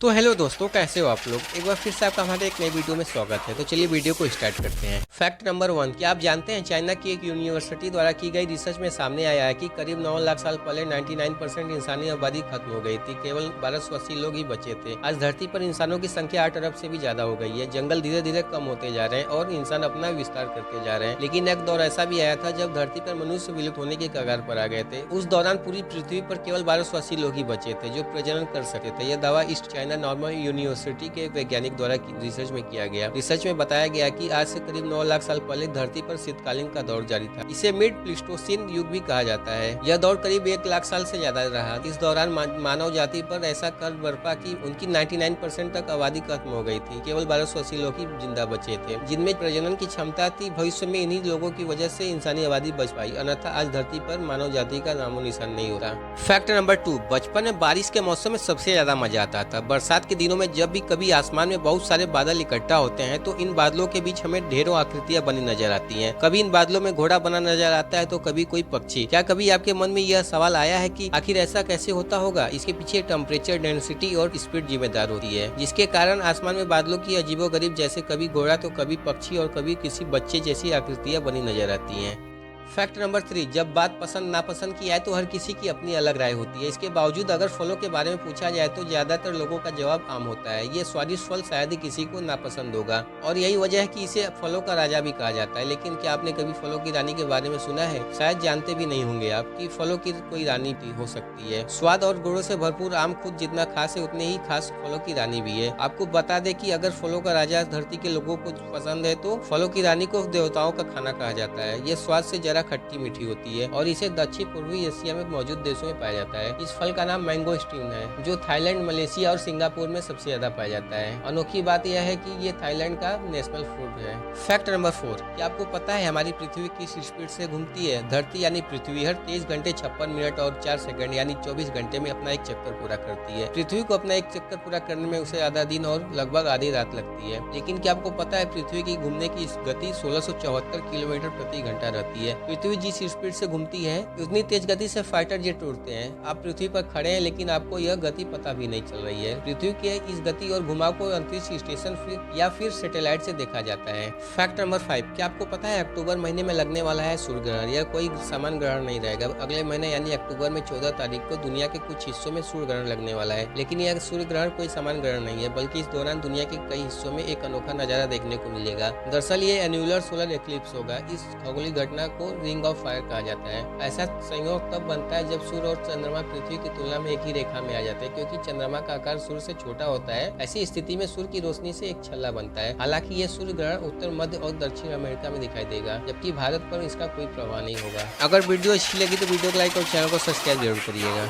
तो हेलो दोस्तों, कैसे हो आप लोग। एक बार फिर से आपका हमारे एक नई वीडियो में स्वागत है। तो चलिए वीडियो को स्टार्ट करते हैं। फैक्ट नंबर 1, क्या आप जानते हैं चाइना की एक यूनिवर्सिटी द्वारा की गई रिसर्च में सामने आया है कि करीब 9 लाख साल पहले 99% इंसानी आबादी खत्म हो गई थी। केवल 1280 लोग ही बचे थे। आज धरती पर इंसानों की संख्या 8 अरब से भी ज्यादा हो गई है। जंगल धीरे धीरे कम होते जा रहे हैं और इंसान अपना विस्तार करते जा रहे हैं। लेकिन एक दौर ऐसा भी आया था जब धरती पर मनुष्य विलुप्त होने के कगार पर आ गए थे। उस दौरान पूरी पृथ्वी पर केवल 1280 लोग ही बचे थे जो प्रजनन कर सके थे। यह दावा ईस्ट चाइना नॉर्मल यूनिवर्सिटी के एक वैज्ञानिक द्वारा रिसर्च में किया गया। रिसर्च में बताया गया कि आज से करीब 9 लाख साल पहले धरती पर शीतकालीन का दौर जारी था। इसे मिड प्लीस्टोसीन युग भी कहा जाता है। यह दौर करीब 1 लाख साल से ज्यादा रहा। इस दौरान मानव जाति पर ऐसा कर बरपा कि उनकी 99% तक आबादी खत्म हो गई थी। केवल 1280 लोग ही जिंदा बचे थे जिनमें प्रजनन की क्षमता थी। भविष्य में इन्हीं लोगों की वजह से इंसानी आबादी बच पाई, अन्यथा आज धरती पर मानव जाति का नामो निशान नहीं होता। फैक्ट नंबर 2, बचपन में बारिश के मौसम में सबसे ज्यादा मजा आता था। बरसात के दिनों में जब भी कभी आसमान में बहुत सारे बादल इकट्ठा होते हैं तो इन बादलों के बीच हमें ढेरों आकृतियां बनी नजर आती हैं। कभी इन बादलों में घोड़ा बना नजर आता है तो कभी कोई पक्षी। क्या कभी आपके मन में यह सवाल आया है कि आखिर ऐसा कैसे होता होगा? इसके पीछे टेम्परेचर, डेंसिटी और स्पीड जिम्मेदार होती है, जिसके कारण आसमान में बादलों की अजीबोगरीब, जैसे कभी घोड़ा तो कभी पक्षी और कभी किसी बच्चे जैसी आकृतियां बनी नजर आती हैं। फैक्ट नंबर 3, जब बात पसंद नापसंद की आए तो हर किसी की अपनी अलग राय होती है। इसके बावजूद अगर फलों के बारे में पूछा जाए तो ज्यादातर लोगों का जवाब आम होता है। ये स्वादिष्ट फल शायद ही किसी को नापसंद होगा और यही वजह है कि इसे फलों का राजा भी कहा जाता है। लेकिन क्या आपने कभी फलों की रानी के बारे में सुना है? शायद जानते भी नहीं होंगे आप कि फलों की कोई रानी भी हो सकती है। स्वाद और गुणों से भरपूर आम खुद जितना खास है उतने ही खास फलों की रानी भी है। आपको बता दें कि अगर फलों का राजा धरती के लोगों को पसंद है तो फलों की रानी को देवताओं का खाना कहा जाता है। ये स्वाद से जरा खट्टी मीठी होती है और इसे दक्षिण पूर्वी एशिया में मौजूद देशों में पाया जाता है। इस फल का नाम मैंगो स्टीन है जो थाईलैंड, मलेशिया और सिंगापुर में सबसे ज्यादा पाया जाता है। अनोखी बात यह है कि ये थाईलैंड का नेशनल फ्रूट है। फैक्ट नंबर 4, क्या आपको पता है हमारी पृथ्वी किस स्पीड से घूमती है? धरती यानी पृथ्वी हर 23 घंटे 56 मिनट और 4 सेकंड यानी 24 घंटे में अपना एक चक्कर पूरा करती है। पृथ्वी को अपना एक चक्कर पूरा करने में उसे आधा दिन और लगभग आधी रात लगती है। लेकिन क्या आपको पता है पृथ्वी की घूमने की गति 1674 किलोमीटर प्रति घंटा रहती है। पृथ्वी जिस स्पीड से घूमती है उतनी तेज गति से फाइटर जेट उड़ते हैं। आप पृथ्वी पर खड़े हैं लेकिन आपको यह गति पता भी नहीं चल रही है। पृथ्वी के इस गति और घुमाव को अंतरिक्ष स्टेशन या फिर सैटेलाइट से देखा जाता है। फैक्ट नंबर 5, क्या आपको पता है अक्टूबर महीने में लगने वाला है सूर्य ग्रहण? यह कोई सामान्य ग्रहण नहीं रहेगा। अगले महीने यानी अक्टूबर में 14 तारीख को दुनिया के कुछ हिस्सों में सूर्य ग्रहण लगने वाला है। लेकिन यह सूर्य ग्रहण कोई सामान्य ग्रहण नहीं है, बल्कि इस दौरान दुनिया के कई हिस्सों में एक अनोखा नजारा देखने को मिलेगा। दरअसल ये एन्युलर सोलर एक्लिप्स होगा। इस खगोलीय घटना को रिंग ऑफ फायर कहा जाता है। ऐसा संयोग तब बनता है जब सूर्य और चंद्रमा पृथ्वी की तुलना में एक ही रेखा में आ जाते हैं, क्योंकि चंद्रमा का आकार सूर्य से छोटा होता है। ऐसी स्थिति में सूर्य की रोशनी से एक छल्ला बनता है। हालांकि ये सूर्य ग्रहण उत्तर, मध्य और दक्षिण अमेरिका में दिखाई देगा, जबकि भारत पर इसका कोई प्रभाव नहीं होगा। अगर वीडियो अच्छी लगी तो वीडियो को लाइक और चैनल को सब्सक्राइब जरूर करिएगा।